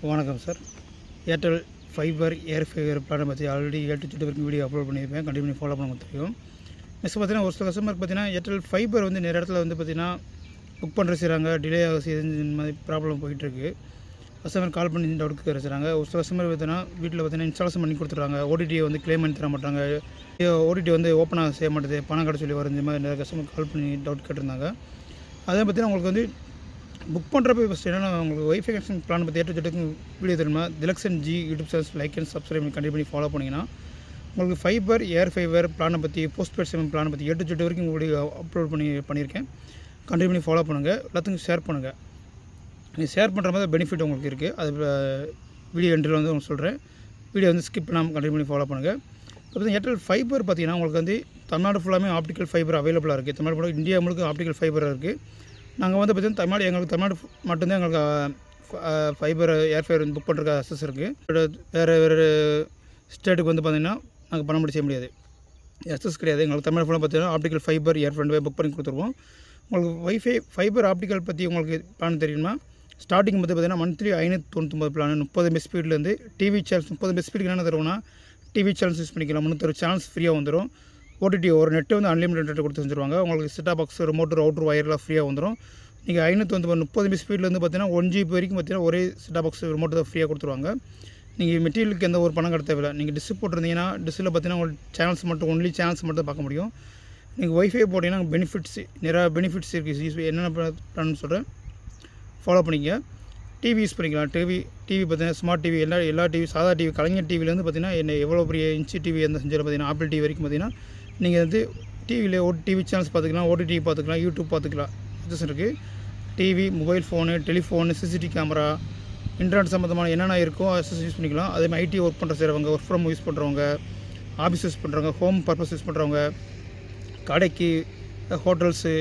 வணக்கம் sir. Airtel fibre ஏர் fibre பிளானை பற்றி ஆல்ரெடி ஏ டு Z வரைக்கும் வீடியோ அப்லோட் பண்ணியிருப்பேன். கண்டிப்பாக ஃபாலோ பண்ண தெரியும். நெக்ஸ்ட் பார்த்தீங்கன்னா ஒரு சில கஸ்டமருக்கு பார்த்தீங்கன்னா ஏர்டெல் ஃபைபர் வந்து நிறைய இடத்துல வந்து பார்த்தீங்கன்னா புக் பண்ணுற செய்கிறாங்க, டிலே ஆக செய்யுது, இந்த மாதிரி ப்ராப்ளம் போயிட்டுருக்கு. கஸ்டமர் கால் பண்ணி டவுட் கேட்குறாங்க. ஒரு சில கஸ்டமர் பார்த்தீங்கன்னா வீட்டில் பார்த்தீங்கன்னா இன்ஸ்டாலேஷன் பண்ணி கொடுத்துட்றாங்க, ஓடிடியை வந்து கிளைம் பண்ணி தர மாட்டாங்க, ஓடிடி வந்து ஓப்பன் ஆக செய்ய மாட்டேது, பணம் கடை சொல்லி வரும். இந்த மாதிரி நிறைய கஸ்டமர் கால் பண்ணி டவுட் கேட்டிருந்தாங்க. அதே பார்த்தீங்கன்னா உங்களுக்கு வந்து புக் பண்ணுறப்ப ஃபஸ்ட் என்னென்னா உங்களுக்கு ஒய்ஃபை கனெக்ஷன் பிளான் பற்றி ஏற்றுக்கு வீடியோ தெரியுமா? Dilakshan G YouTube channels like and subscribe கண்டிப்பாக பண்ணி ஃபாலோ பண்ணிங்கன்னா உங்களுக்கு ஃபைபர் ஏர் ஃபைபர் பிளானை பற்றி போஸ்ட்பெய்ட் சிம் பிளானை பற்றி ஏ வரைக்கும் வீடியோ அப்லோட் பண்ணியிருக்கேன். கண்டிப்பாக பண்ணி ஃபாலோ பண்ணுங்கள், எல்லாத்துக்கும் ஷேர் பண்ணுங்கள். நீங்கள் ஷேர் பண்ணுற மாதிரி பெனிஃபிட் உங்களுக்கு இருக்குது. அது வீடியோ எண்டில் வந்து உங்களுக்கு சொல்கிறேன். வீடியோ வந்து ஸ்கிப் பண்ணாமல் கண்டிப்பாக பண்ணி ஃபாலோ பண்ணுங்கள். அப்புறம் ஏர்டெல் ஃபைபர் பார்த்தீங்கன்னா உங்களுக்கு வந்து தமிழ்நாடு ஃபுல்லாமே ஆப்டிக்கல் ஃபைபர் அவைலபிளாக இருக்குது. தமிழ்நாடு ஃபுல்லாக இந்தியா முழுக்க ஆப்டிக்கல் ஃபைபர் இருக்குது. நாங்கள் வந்து பார்த்திங்கன்னா தமிழ்நாடு மட்டும்தான் எங்களுக்கு ஃபைபர் ஏர் ஃபைபர் புக் பண்ணுறதுக்கு அக்சஸ் இருக்குது. வேறு ஸ்டேட்டுக்கு வந்து பார்த்திங்கன்னா நாங்கள் பண்ண செய்ய முடியாது, அக்சஸ் கிடையாது. எங்களுக்கு தமிழ்நாடு ஃபுல்லாக பார்த்தீங்கன்னா ஆப்டிக்கல் ஃபைபர் ஏர் ஃபைபர் புக் பண்ணி கொடுத்துருவோம். உங்களுக்கு ஒய்ஃபை ஃபைபர் ஆப்டிக்கல் பற்றி உங்களுக்கு பிளான் தெரியுமா? ஸ்டார்டிங் வந்து பார்த்திங்கன்னா மந்த்லி 599 பிளான் 30 MB ஸ்பீட்லேருந்து டிவி சேனல்ஸ் 30 MB ஸ்பீடுக்கு என்ன தருவோம்னா டிவி சேனல்ஸ் யூஸ் பண்ணிக்கலாம். 360 சேனல்ஸ் ஃப்ரீயாக வந்துடும். ஓடிடி ஒரு நெட்டு வந்து அன்லிமிட்டட் நெட்டு கொடுத்து செஞ்சுருவாங்க. உங்களுக்கு செட்டாப் பாக்ஸ், ரிமோட், ரவுட்டர், வயர்லாம் ஃப்ரீயாக வந்துடும். நீங்கள் 599 30 MB ஸ்பீட்லேருந்து பார்த்தீங்கன்னா 1 GB வரைக்கும் பார்த்தீங்கன்னா ஒரே செட்டாப் பாக்ஸ், ரிமோட் தான் ஃப்ரீயாக கொடுத்துருவாங்க. நீங்கள் மெட்டீரியலுக்கு எந்த ஒரு பணம் கட்ட தேவையில்லை. நீங்கள் டிஷ் போட்டிருந்தீங்கன்னா டிஷ்ஷில் பார்த்தீங்கன்னா உங்களுக்கு சேனல்ஸ் மட்டும் ஒன்லி சேனல்ஸ் மட்டும் தான் பார்க்க முடியும். நீங்கள் ஒய்ஃபை போட்டிங்கன்னா பெனிஃபிட்ஸ் நிறையா பெனிஃபிட்ஸ் இருக்குது. என்னென்ன பிளான்னு சொல்கிறேன், ஃபாலோ பண்ணிக்க. டிவி யூஸ் பண்ணிக்கலாம். டிவி பார்த்தீங்கன்னா ஸ்மார்ட் டிவி, எல்லா டிவி, சாதா டிவி, கலைஞர் டிவிலேருந்து பார்த்தீங்கன்னா எவ்வளோ பெரிய இன்ச்சு டிவி எந்த செஞ்சாலும் பார்த்தீங்கன்னா ஆப்பிள் டிவி வரைக்கும் பார்த்தீங்கன்னா நீங்கள் வந்து டிவியில் டிவி சேனல்ஸ் பார்த்துக்கலாம், ஓடிடி பார்த்துக்கலாம், யூடியூப் பார்த்துக்கலாம். அக்சஸ் இருக்குது. TV, mobile phone, telephone, CCTV camera, internet சம்மந்தமான என்னென்ன இருக்கோ அக்சஸ் யூஸ் பண்ணிக்கலாம். அதேமாதிரி ஐடி ஒர்க் பண்ணுற செய்கிறவங்க, ஒர்க் ஃப்ரம் யூஸ் பண்ணுறவங்க, ஆஃபீஸ் யூஸ் பண்ணுறவங்க, ஹோம் பர்பஸ் யூஸ் பண்ணுறவங்க, கடைக்கு, ஹோட்டல்ஸு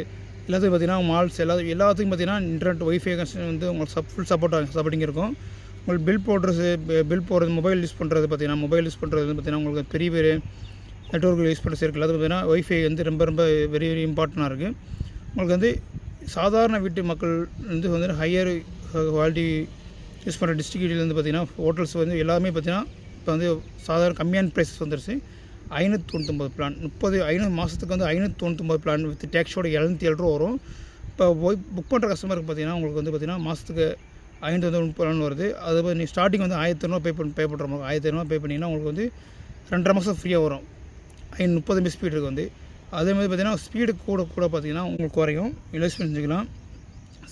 எல்லாத்துக்கும் பார்த்திங்கன்னா மால்ஸ் எல்லாத்துக்கும் பார்த்திங்கன்னா இன்டர்நெட் ஒய்ஃபை கனெக்ஷன் வந்து உங்களுக்கு ஃபுல் சப்போர்ட்டிங் இருக்கும். உங்களுக்கு பில் போடுறது மொபைல் யூஸ் பண்ணுறது பார்த்திங்கன்னா உங்களுக்கு பெரிய நெட்ஒர்க் யூஸ் பண்ணுற இருக்குது. அது பார்த்திங்கன்னா ஒய்ஃபை வந்து ரொம்ப வெரி இம்பார்ட்டண்ட்டாக இருக்குது. உங்களுக்கு வந்து சாதாரண வீட்டு மக்கள் வந்து ஹையர் குவாலிட்டி யூஸ் பண்ணுற டிஸ்ட்ரிக்ட்லேருந்து பார்த்திங்கன்னா ஹோட்டல்ஸ் வந்து எல்லாமே பார்த்திங்கன்னா இப்போ வந்து சாதாரண கம்மியான ப்ரைஸஸ் வந்துருச்சு. 599 பிளான் 500 மாதத்துக்கு வந்து 599 பிளான் வித் டேக்ஸோட 707 ரூபா வரும். இப்போ புக் பண்ணுற கஸ்டமருக்கு பார்த்திங்கன்னா உங்களுக்கு வந்து பார்த்திங்கன்னா மாதத்துக்கு 590 பிளான் வருது. அது நீ ஸ்டார்டிங் வந்து 1500 பே பண்ணுற மாதிரி 1500 பே பண்ணிங்கன்னா உங்களுக்கு வந்து 2.5 மாதம் ஃப்ரீயாக வரும். 30 MB ஸ்பீடு இருக்குது வந்து. அதேமாதிரி பார்த்திங்கன்னா ஸ்பீடு கூட பார்த்திங்கன்னா உங்களுக்கு குறையும். இன்வெஸ்ட்மெண்ட் செஞ்சுக்கலாம்.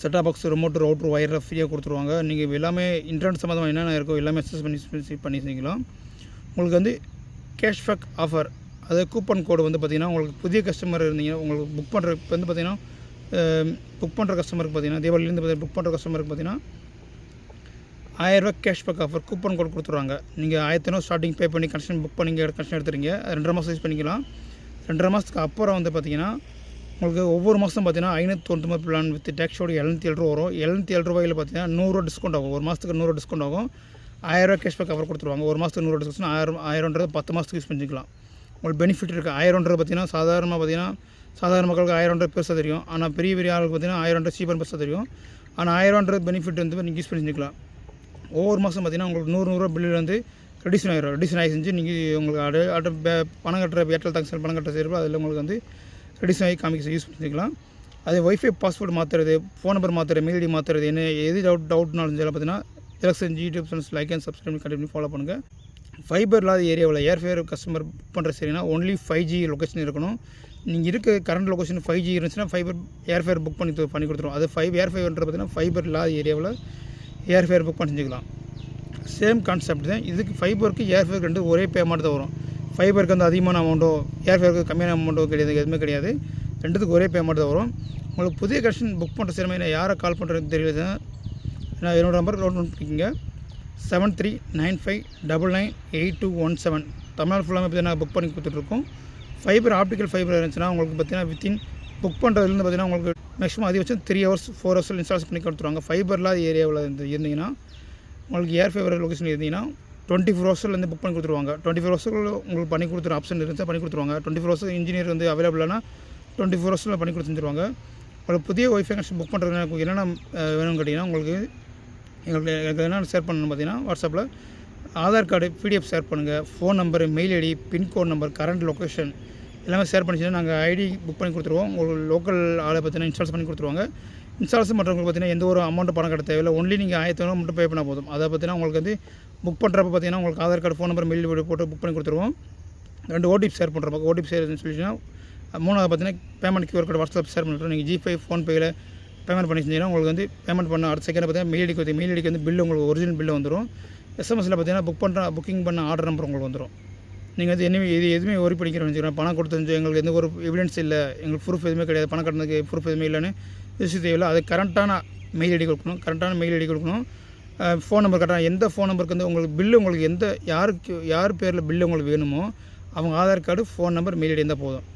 செட்டாப் பாக்ஸ், ரிமோட், ரவுட்டர், வயர்லாம் ஃப்ரீயாக கொடுத்துருவாங்க. நீங்கள் எல்லாமே இன்டர்நெட் சம்மந்தமாக என்னென்ன இருக்கோ எல்லாமே அக்சஸ் பண்ணி செஞ்சுக்கலாம். உங்களுக்கு வந்து கேஷ்பேக் ஆஃபர், அதாவது கூப்பன் கோடு வந்து பார்த்திங்கன்னா உங்களுக்கு புதிய கஸ்டமர் இருந்தீங்க, உங்களுக்கு புக் பண்ணுற இப்போ வந்து பார்த்திங்கன்னா புக் பண்ணுற கஸ்டமருக்கு பார்த்திங்கன்னா தீபாவளிலேருந்து புக் பண்ணுற கஸ்டமருக்கு பார்த்திங்கன்னா 1000 ரூபா கேஷ்பேக் ஆஃபர் கூப்பன் கோட் கொடுத்துருவாங்க. நீங்கள் 1500 ஸ்டார்டிங் பே பண்ணி கனெக்ஷன் புக் பண்ணி கனெக்ஷன் எடுத்துறீங்க. 2.5 மாதம் யூஸ் பண்ணிக்கலாம். 2.5 மாதத்துக்கு அப்புறம் வந்து பார்த்திங்கன்னா உங்களுக்கு ஒவ்வொரு மாதம் பார்த்திங்கன்னா 599 பிளான் வித் டேக்ஸோட 707 ரூபா வரும். 707 ரூபாயில் பார்த்திங்கன்னா 100 ரூபா டிஸ்கவுண்ட் ஆகும். ஒரு மாதத்துக்கு 100 ரூபா டிஸ்கவுண்ட் ஆகும். 1000 ரூபா கேஷ்பேக் ஆஃபர் கொடுத்துருவாங்க. ஒரு மாதத்துக்கு 100 ரூபா டிஸ்கவுண்ட் 1000 10 மாதத்துக்கு யூஸ் பண்ணிக்கலாம். உங்களுக்கு பெனிஃபிட் இருக்குது. 1000 பார்த்திங்கன்னா சாதாரண மக்களுக்கு 1000 பெருசாக தெரியும். ஆனால் பெரிய ஆளுக்கு பார்த்திங்கன்னா 1000 சீப்பாக பெருசாக தெரியும். ஆனால் 1000 பெனிஃபிட் வந்து நீங்கள் யூஸ் பண்ணிக்கலாம். ஒவ்வொரு மாதம் பார்த்திங்கன்னா உங்களுக்கு 100 ரூபா பில்லில் வந்து ரெடியூஷன் ஆகி செஞ்சு நீங்கள் உங்களுக்கு பணம் கட்டுற ஏர்டெல் தேங்க்ஸ் பணம் கட்டுற செய்கிறப்போ அதில் உங்களுக்கு வந்து ரெடியூஷன் ஆகி யூஸ் பண்ணிக்கலாம். அதே ஒய்ஃபை பாஸ்வேர்டு மாற்றுறது, ஃபோன் நம்பர் மாற்றுறது, மெயில் ஐடி மாற்றுறது, எது டவுட்னாலும் பார்த்தீங்கன்னா Dilakshan G YouTube channels like and subscribe கண்டிப்பாக ஃபாலோ பண்ணுங்கள். ஃபைபர் இல்லாத ஏரியாவில் ஏர் ஃபைபர் கஸ்டமர் புக் பண்ணுற சரினா ஒன்லி 5G லொக்கேஷன் இருக்கணும். நீங்கள் இருக்க கரண்ட் லொக்கேஷன் 5G இருந்துச்சுன்னா ஃபைபர் ஏர் ஃபைபர் புக் பண்ணி கொடுத்துருவோம். அது ஏர் ஃபைபர்ன்ற பார்த்தீங்கன்னா ஃபைபர் இல்லாத ஏரியாவில் ஏர் ஃபைபர் புக் பண்ணி செஞ்சுக்கலாம். சேம் கான்செப்ட் தான். இதுக்கு ஃபைபருக்கு ஏர் ஃபைபருக்கு ரெண்டு ஒரே பேமெண்ட் தான் வரும். ஃபைபருக்கு வந்து அதிகமான அமௌண்ட்டோ ஏர் ஃபைபருக்கு கம்மியான அமௌண்ட்டோ கிடையாது, எதுவுமே கிடையாது. ரெண்டுத்துக்கு ஒரே பேமெண்ட் தான் வரும். உங்களுக்கு புதிய கனெக்ஷன் புக் பண்ணுற சிறமை யாரை கால் பண்ணுறது தெரியல. நான் என்னோடய நம்பர் நோட் பண்ணிக்கிங்க. 7395998217. தமிழ்நாடு ஃபுல்லாக பார்த்தீங்கன்னா புக் பண்ணி கொடுத்துட்ருக்கோம். ஃபைபர் ஆப்டிக்கல் ஃபைபர் இருந்துச்சுன்னா உங்களுக்கு பார்த்தீங்கன்னா வித்தின் புக் பண்ணுறதுலேருந்து பார்த்தீங்கன்னா உங்களுக்கு மேக்ஸிமம் அதிகபட்சம் 3 hours 4 hours இன்ஸ்டால்ஸ் பண்ணி கொடுத்துருவாங்க. ஃபைபர் இல்லாத ஏரியாவில் இருந்தீங்கன்னா உங்களுக்கு ஏர் ஃபைபர் லொக்கேஷன் இருந்தீங்கன்னா 24 hours புக் பண்ணி கொடுத்துருவாங்க. 24 hours உங்களுக்கு பண்ணி கொடுத்துரு ஆப்ஷன் இருந்தால் பண்ணி கொடுத்துருவாங்க. 24 hours இன்ஜினியர் வந்து அவைலபிளானா 24 hours பண்ணி கொடுத்துருவாங்க. உங்களுக்கு புதிய ஒய்ஃபை கனெக்ஷன் புக் பண்ணுறது என்னென்ன வேணும்னு கேட்டிங்கன்னா உங்களுக்கு எனக்கு என்ன ஷேர் பண்ணணும்னு பார்த்தீங்கன்னா வாட்ஸ்அப்பில் ஆதார் கார்டு பிடிஎஃப் ஷேர் பண்ணுங்கள், phone number, mail ID, pincode number, current location எல்லாமே ஷேர் பண்ணிச்சுன்னா நாங்கள் ஐடி புக் பண்ணி கொடுத்துருவோம். உங்களுக்கு லோக்கல் ஆளை பார்த்தீங்கன்னா இன்ஸ்டால்ஸ் பண்ணி கொடுத்துருவாங்க. இன்ஸ்டால்ஸ் பண்ணுறவங்களுக்கு பார்த்தீங்கன்னா எந்த ஒரு அமௌண்ட்டு பணம் கட்ட தேவையில்லை. ஒன்லி நீங்கள் 1500 மட்டும் பே பண்ணால் போதும். அதை பார்த்தீங்கன்னா உங்களுக்கு வந்து புக் பண்ணுறப்ப பார்த்தீங்கன்னா உங்களுக்கு Aadhaar card, phone number, mail ID போட்டு புக் பண்ணி கொடுத்துருவோம். 2 ஓடிபி ஷேர் பண்ணுறப்ப ஓடிபி ஷேர்னு சொல்லிச்சுன்னா 3வது பார்த்தீங்கன்னா payment QR code WhatsApp share பண்ணிட்டு நீங்கள் ஜிபே, ஃபோன்பேயில் பேமெண்ட் பண்ணி செஞ்சீங்கன்னா உங்களுக்கு வந்து பேமெண்ட் பண்ண அடுத்த செகண்ட் பார்த்தீங்கன்னா மெயில் ஐடிக்கு வந்து பில்லு உங்களுக்கு ஒரிஜினல் பில்லு வந்துடும். எஸ்எம்எஸில் பார்த்தீங்கன்னா புக்கிங் பண்ண ஆர்டர் நம்பர் உங்களுக்கு வந்துடும். நீங்கள் வந்து இது எதுவுமே ஒரி பண்ணிக்கிறேன்னு வச்சுக்கிறேன். பணம் கொடுத்து எங்களுக்கு எந்த ஒரு எவிடன்ஸ் இல்லை, எங்களுக்கு ப்ரூஃப் எதுவுமே கிடையாது, பணம் கட்டினதுக்கு ப்ரூஃப் எதுவுமே இல்லைன்னு தேவையில்லை. அது கரெக்டான மெயில் ஐடி கொடுக்கணும். ஃபோன் நம்பர் கரெக்டாக எந்த ஃபோன் நம்பருக்கு வந்து உங்களுக்கு பில்லு உங்களுக்கு யார் பேரில் பில்லு உங்களுக்கு வேணுமோ அவங்க Aadhaar card, phone number, mail ID இருந்தால் போதும்.